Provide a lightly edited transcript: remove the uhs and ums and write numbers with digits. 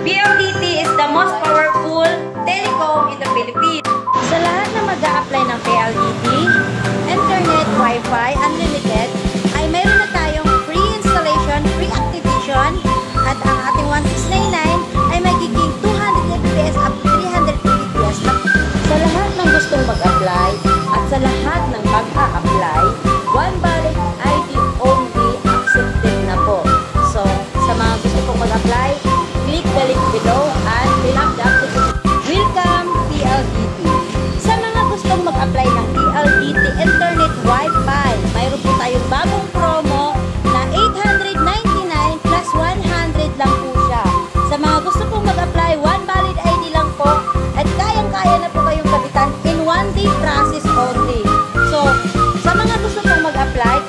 PLDT is the most powerful telecom in the Philippines. Sa lahat na mag-a-apply ng PLDT, Internet, Wi-Fi, Unlimited, ay mayroon na tayong free installation, free activation, at ang ating 1699 ay magiging 200 Mbps up to 300 Mbps. Sa lahat ng gustong mag-apply at sa lahat ng mag-a-apply, one valid ID only accepted na po. So, sa mga gusto pong mag-apply, click the link below and fill up the application. Welcome PLDT! Sa mga gustong mag-apply ng PLDT Internet Wi-Fi, mayroon po tayong bagong promo na 899 plus 100 lang po siya. Sa mga gusto pong mag-apply, one valid ID lang po at kayang-kaya na po kayong kapitan in one day process only. So, sa mga gusto pong mag-apply,